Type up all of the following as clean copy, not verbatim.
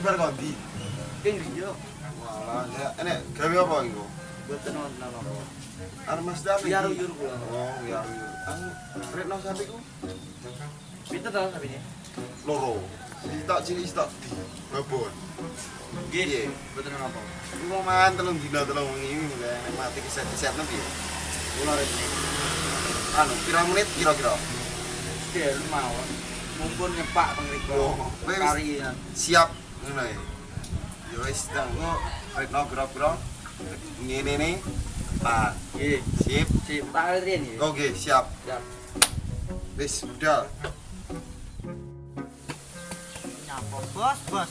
bar kondi. King yo. Walah, ya enek gawe apa iku? Boten wonten apa-apa. Arep Mas Dami. Biar uyur kula. Oh, biar uyur. Anu, retno sapiku Pinten to sapine? loro. Sitok cilik sitok di. Babon. Nggih, boten apa. Iku mau mangan 3 dina 3 wengi nek mati keset-kesetno piye? Kula rek. Anu, pira menit kira-kira? Del mawon. Mumpun nyepak teng mriku. Oh, wis. Karian. Siap ngono ya. Ya wis tanggo retno kira-kira ngene ne. Pak, Nggih, sip. sip. Tak riyen nggih. Oke, siap. Siap. Wis budal. Nyapa bos, bos.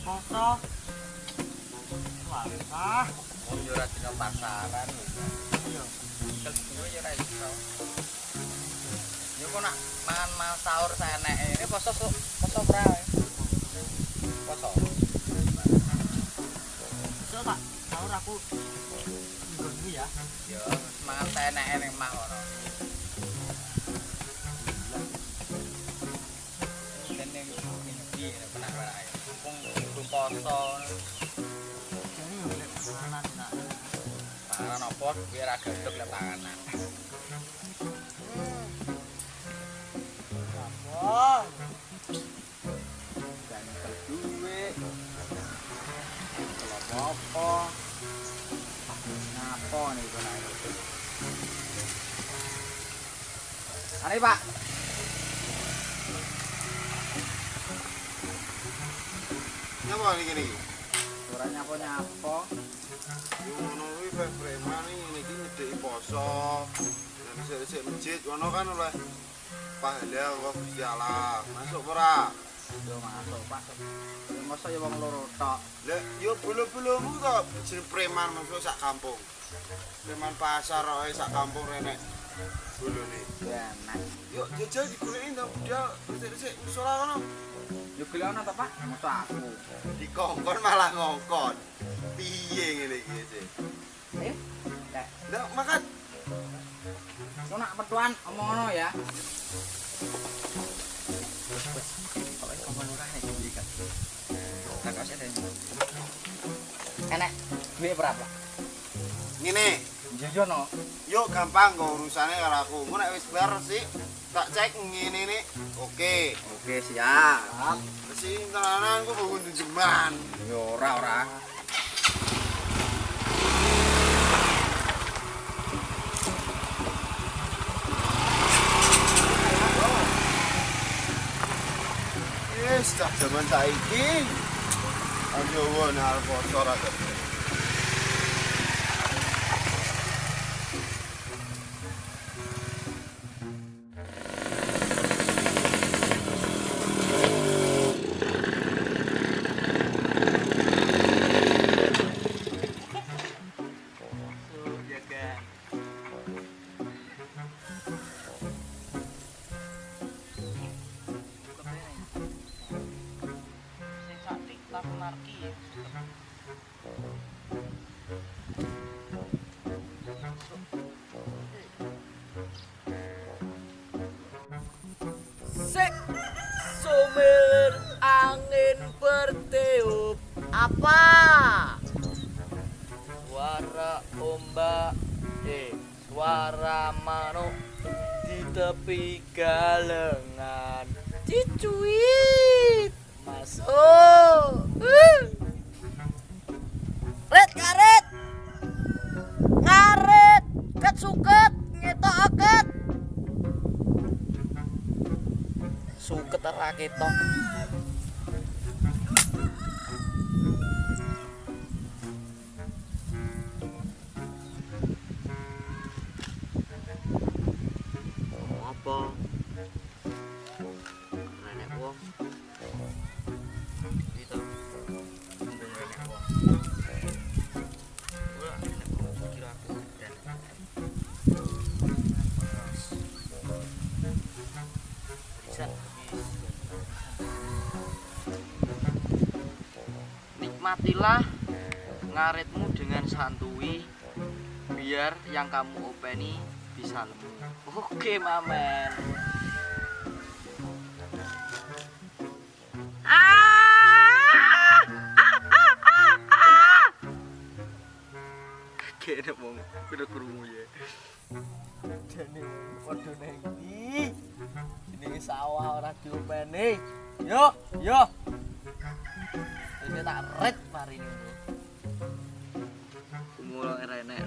Foto. Wah, Wong yo ora dina pasaran. iya. Kel gue yo ora iso. Yo kok nak mangan sahur seneke. Ini poso pra. Poso. Iso tak sahur aku nggon ya. Yo mangan seneke ning mah ngono. Kene iki penak wae. Mumpung poso. Jadi yo lek panganan enak. Panganan apa biar agak gedeg lek panganan. Wah, Dan duwe. Kalau apa? Ngapa nih kok naik? Ani Pak. Nyapa iki niki? Ora nyapa-nyapa. Yo ngono kuwi preman iki nyedeki poso. Nek sik masjid ngono kan oleh pahala kok Gusti Allah. Masuk ora? Yo masuk Pak. Yo masa yo wong loro tok. Lah yo bolo-bolomu to jeneng preman masuk sak kampung. Preman pasar kok sak kampung renek bolone. Enak. Yo jajal digoleki to budal sik musala kono. Yo gelek ana to Pak? Masa aku. Dikongkon malah ngongkon. Piye ngene iki sih? Eh? Lek Lah makan. kok nak petuan omong ngono ya. Pokoke omong ora nek diikat. Tak kasih ada. Enak. Duit berapa? Ngene. Jojo no. Yo gampang kok urusane karo aku. Engko nek wis bar sih tak cek ngene nih. Oke. Oke, siap. Sing tenanan ku bangun jeman. Yo ora. Wis cah jaman saiki. Ayo won arep poso ra kok. sing sak TikTok narki ya. Sik sumber angin bertiup apa? Suara ombak suara manuk di tepi galengan cicuit masuk. Ret karet ngaret ket suket ngetok aket suket ora ketok. Apa? Nenek wong. Gitu. Mumpung nenek wong. Ora nenek wong kira aku dan. Bisa. Nikmatilah ngaretmu dengan santuy biar yang kamu openi bisa lemu. Oke, Mamen. Ah! kene wong kudu krungu ya. Jane padha nang ndi? Jenenge sawah ora diopeni. Yo, yo. Ini tak ret mari ini. Kumula enek.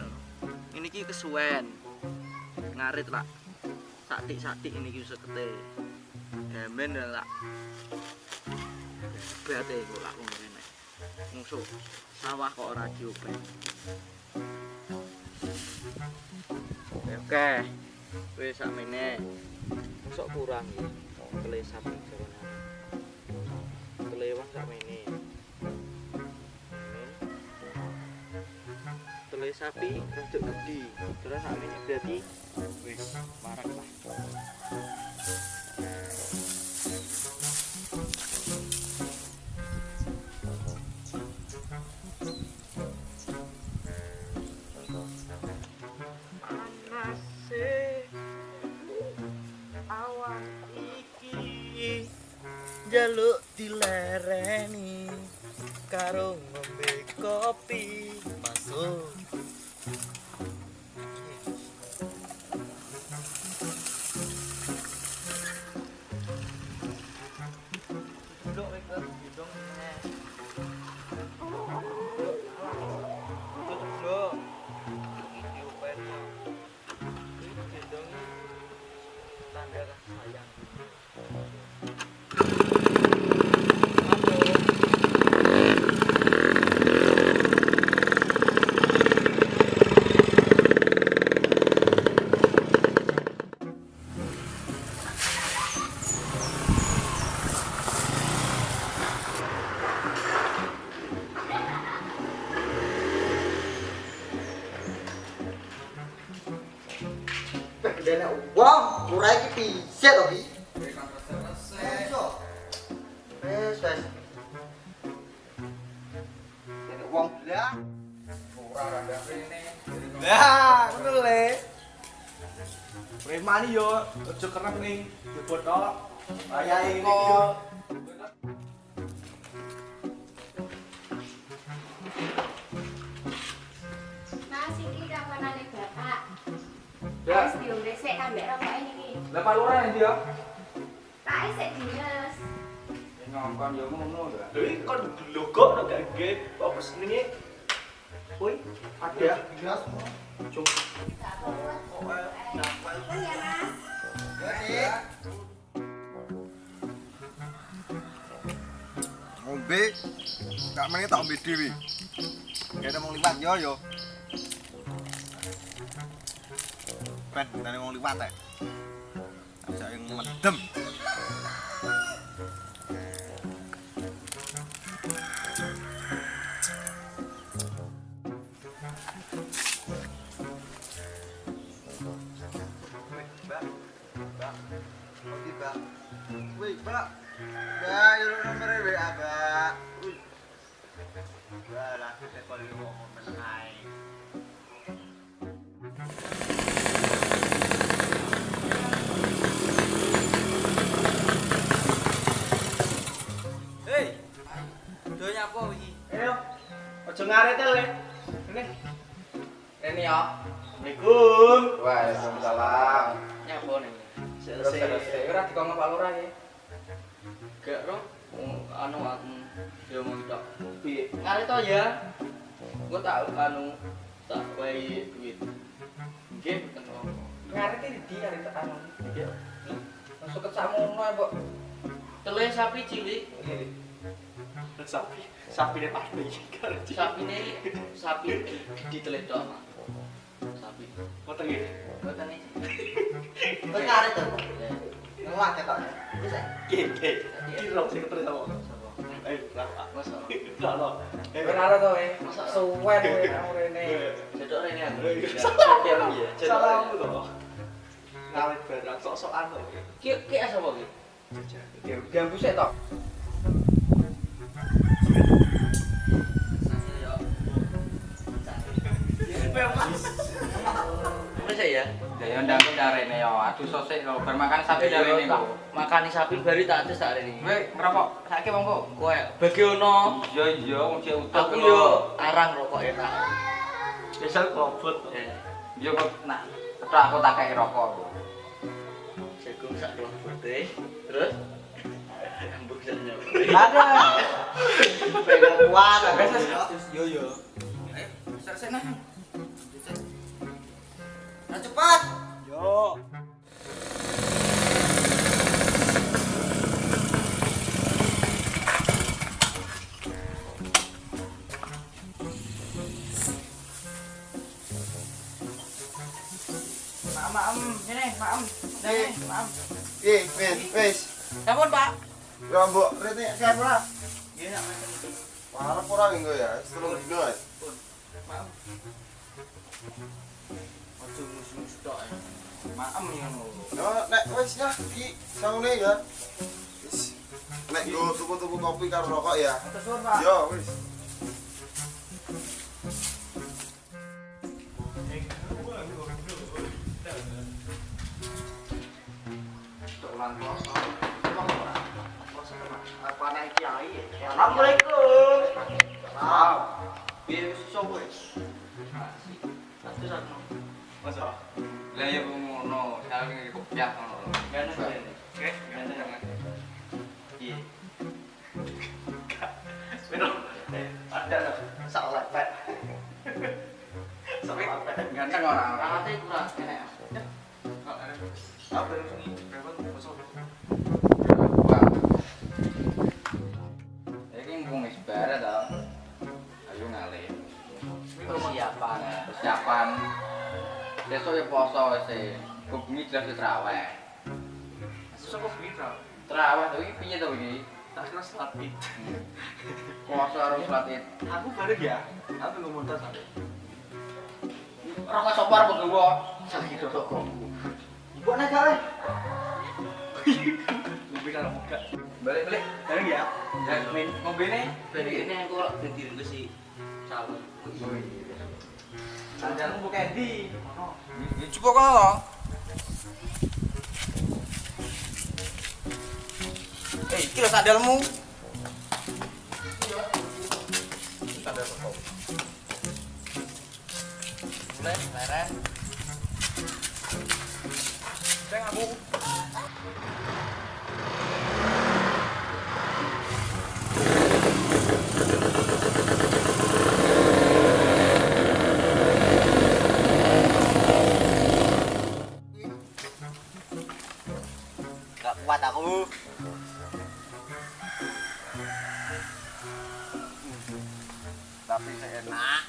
Ini ki kesuwen. Ngarit lah. Satik-satik ini ki sekete. Gamen lah. Berate kok lak ngono enek. Musuh sawah kok ora diopeni. Oke. Wis sakmene. Sok kurang ya. Kele sapi jarone. Kelewang sakmene. Tele sapi rada gede. Terus sakmene berarti wis marak lah. Jaluk dilereni karo ngombe kopi masuk. Duduk Victor, duduk nih. Duduk. Diupen. Duduk. Tanda kasih sayang. Dene wong ora iki piye to iki? Wes. Dene wong blah. Ora rada rene. Lah, ngono le. Premani yo aja kerep ning jebot tok. Ayahe iki yo. Mas iki kapanane Bapak? Ya. Wis diombe sik ambek rokoke niki. Lah Pak Lurah endi yo? Tak isik dines. Ngongkon yo ngono lho. Lho iki kon glogok nek gak nggih kok pesenine. Woi, ada gelas mau. Cung. Gak kuat. Pun ya, Mas. Ya, Ngombe gak meneh tak ombe dhewe. Kene wong liwat yo. Ben, nang wong liwat ae. Ajak yang medem. Woi, Mbak. Mbak, yo nomor WA, Mbak. Wih. Lah, lah kita kalau ngomong menai. Hei. Do nyapa iki? Ayo. Aja ngaret le. Ini. Rene ya. Assalamualaikum. Waalaikumsalam. Nyapa ning. Selesai. Ora dikongkon Pak Lurah ya. Gak roh. Anu aku yo mau tok. Piye? Ngarit to ya. Gua tak anu tak wae duit. Nggih mboten apa. Ngaret iki di ngaret anu. Ya. Masuk ke samono kok. Tele sapi cilik. Sapi pas iki. Sapine sapi di tele tok. Sapi. Mboten nggih. Mboten iki. Kok ngaret to? Ngelak ketok. Bisa. Nggih. Kira sing terus apa? Ayo, lah. Masa. Lah. Ora to e. Masa Suwen kowe nang rene. Cedok rene aku. Salah. Iya, Salah to. Ngaret barang sok-sokan to. Ki sapa ki? Gambu sik to. Wis ya. Ya ndang darene yo, aduh sosik lho, bar makan sapi darene kok. Makani sapi bari tak atus sak rene. Kowe ngerokok saiki monggo. Kowe bagi ono. Iya, wong sik utuh. Aku yo arang rokok enak. Spesial bobot. Yo kok nak aku tak kei rokok. Jagung sak klobote. Terus ambuk sak nyoba. Ada. Pegang kuat. Yo yo. Ayo, selesai nah. Nah cepat. Yo. Maam, ini maam. Ini maam. Wis. Sampun, Pak. Ya mbok rene siap ora? Nggih, nak mesen. Parah ora nggo ya, setelung dino. Maam. Ojo mus-mus tok. Maam ngono. Yo nek wis ya iki saune ya. Wis. Nek nggo tuku-tuku kopi karo rokok ya. Terus, Pak. Yo wis. Assalamualaikum. Salam. Piye wis iso kowe? Masa? Lah ya ngono, saling kopiah ngono. Gana gana. Oke, ganteng. Iya. Pero ada loh, sak lepet. Sak lepet. Ganteng orang ate kurang enak. Apa yang ini? Berapa masuk? Iki mumpung wis bare to. Ayo ngalih. Persiapan. Besok ya poso wis e. Bengi jelas traweh. Sapa pira? Traweh to iki piye to iki? Tak kira selapit. Poso harus latih. Aku bareng ya. Aku ngomong tas sampe. Ora kok sopar kok gua. Sakit rokok. Ibu nek gawe. Lebih kalau muka. Balik. Bareng ya. Ya min ngombene Ini aku dadi si calon. Sanjanmu buka endi? Ono. Ya cukup kok to. Iki lho sandalmu. Sandal kok. Mulai leren. Ceng aku. Gak kuat aku. Tapi seenak.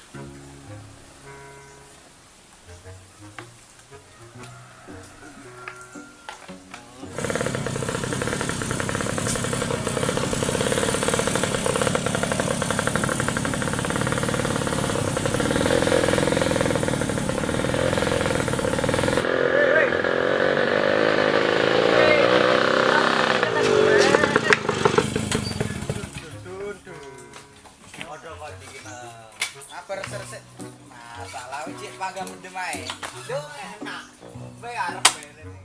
Apa resep masalah wis panggang mendem ae. Lho enak. Kowe arep ngene iki.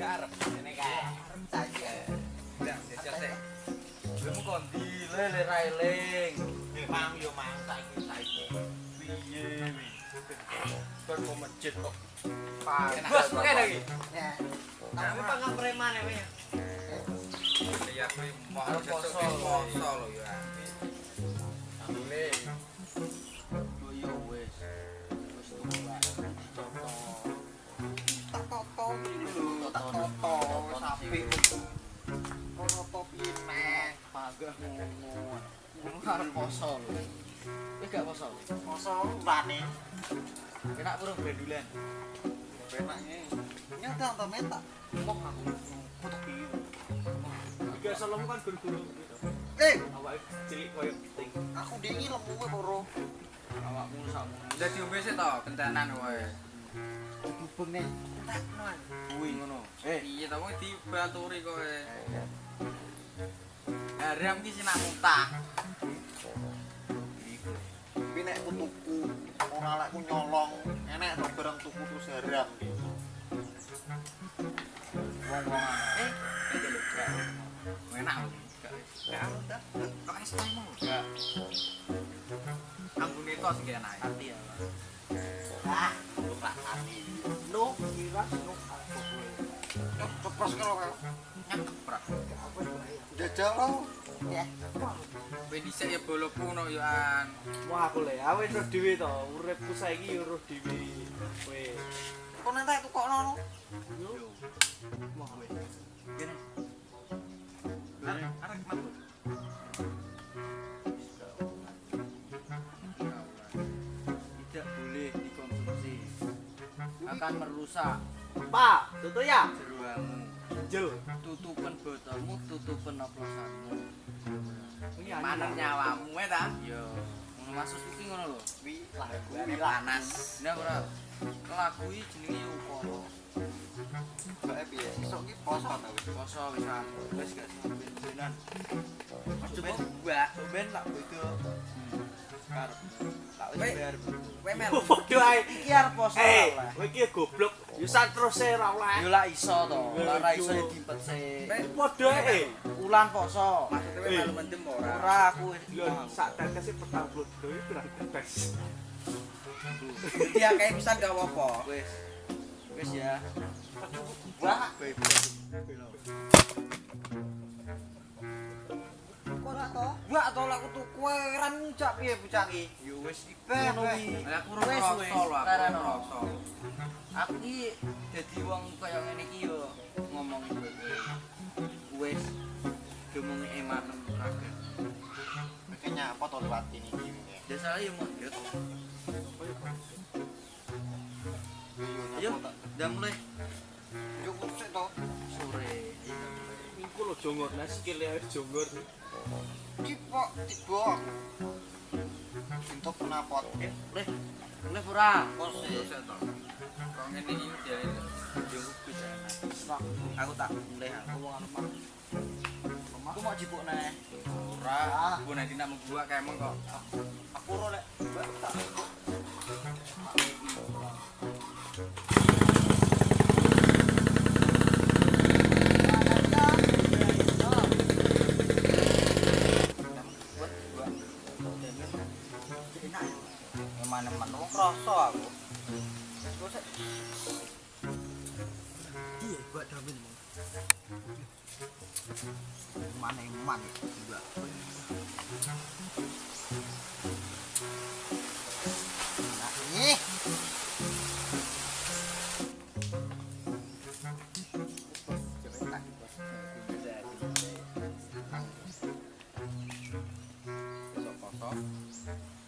Gak arep ngene kae. Arep saja. Ndang jajal sik. Lemu kondi le railing. Mang yo mang saiki. Piye wi? Kon mau masjid kok. Bos pokoke lagi. Ya. Tapi pangan preman ya, Pak. Ya kuwi mau poso lho ya. Amile. Yo wis. Wis tuwa. Toto sapi. Toto piye pagah ngono. Ngono arep poso lho. Kowe gak poso? Poso rane. Enak burung bendulan. Penaknya. Nyata ta meta. Kok aku foto piye. Tiga salem kan guru-guru gitu. Awake cilik koyo penting. Aku dingi lemu wae loro. Awakmu sakmu. Udah diombe sik to, kentenan wae. Hubung nih. Tak man. Kuwi ngono. Piye to wong dibaturi kowe. Haram ki sinak mutah. Tapi nek aku tuku ora lek ku nyolong, enek to barang tuku terus haram iki. Wong-wongan. Enak lho. Gak anu ta. Kok es teh mau? Gak. Manggune tok sing enak. Hati ya. Ah, ora ati. No, miras no aku kowe. Cepros karo kowe. Nyekeprak. Jajal lo. Ya. Kowe dhisik ya boloku ngono yo an. Wah aku le, awet roh dhewe to, uripku saiki yo roh dhewe. Kowe. Kok nentek tukokno. Yo. Wah kowe. Kene. Arek mabuk. Tidak boleh dikonsumsi. Akan merusak Pak, tutu ya. jeroanmu. Jel. Tutupan botolmu, tutupan oplosanmu. Ini Mana nyawamu ta? Yo, ngono maksud iki ngono lho. Wi lagu Ini panas. Nah ora lagu iki jenenge ukara. Bae piye? Sesuk iki poso ta wis. Poso wisan. Wis gak ben-benan. Coba gua. Ben tak bodo. Karep. Tak wis Weh. bayar. Kowe mel. Podo ae. Iki arep poso Eh, lah. kowe iki goblok. Yo santrose ra oleh. Yo lah iso to. Ora iso ya dimpet sik. Podo ae. Ulan poso. Maksudnya kowe melu mendem ora? Ora aku wis Lho, sak tekese petang blodo iki pirang bes. Dia kayak pisan gak apa-apa. wis. Wis ya. Wah, Bebe. kok ora to? Gua atau laku tuku ran ngucap piye bocah iki? Yo wis Be, ngono be. kuwi. Aku Wis, rasa wis. lho aku. Karena Rasa. Aku iki dadi wong kaya ngene iki yo ngomong kowe. Wis demung emanem kaget. Kayaknya apa to lewat ini iki. Desa yo mundut. Yo, Yo, udah mulai yo kusik to. sore. Iku lho jongor, nah sikile ae jongor. Tiba, tiba. Untuk penapot. Mulai. Mulai ora. Posisi. Dosa to. Kok ngene iki jare. Yo bisa enak. Aku tak mulai aku wong anu Pak. Aku mau jipuk neh. Ora. Gua nanti nak gua kayak emang kok. Aku ora lek. Tak. Buat gua. Enak. Eman-eman wong krasa aku. Iya, gua damin. Mana eman juga. Nah, ini. Besok poso.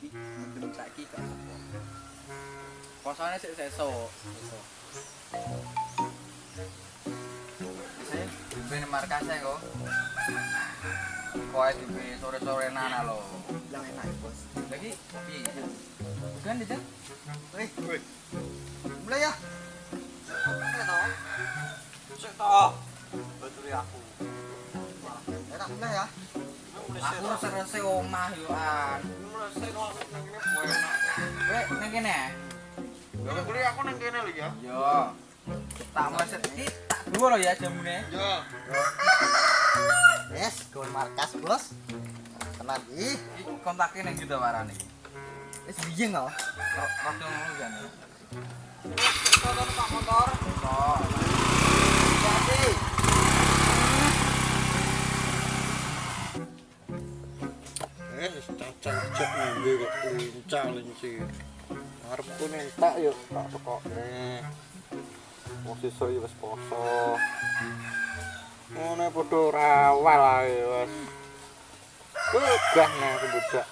Iki mendem saiki gak apa-apa. Posone sik sesuk. Saya ben markase kok. Koe di sore-sore nana lho. Bilang enak, Bos. Lagi piye? Bukan di jan. Wih. Mulai ya. Mulai to. Sik to. Betul ya aku. Enak mulai ya. Aku rese omah yo an. Mulai sik to aku nang kene enak. Wek nang kene. Ya kuliah aku nang kene lho ya. Yo. Tak meset iki tak dua lho ya jamune. Ya. Yes, gol markas, Bos. Tenan iki. Iki kontaknya nang gitu warane. Wis biyeng kok. Waktu ngono kan. Motor Pak motor. Kok. Jadi. Wis cacak ngombe kok linci. Arepku nentak yo tak tekokne. Wong sesuk yo wis poso. Ngene padha rawal ae wis. Gah nah budak.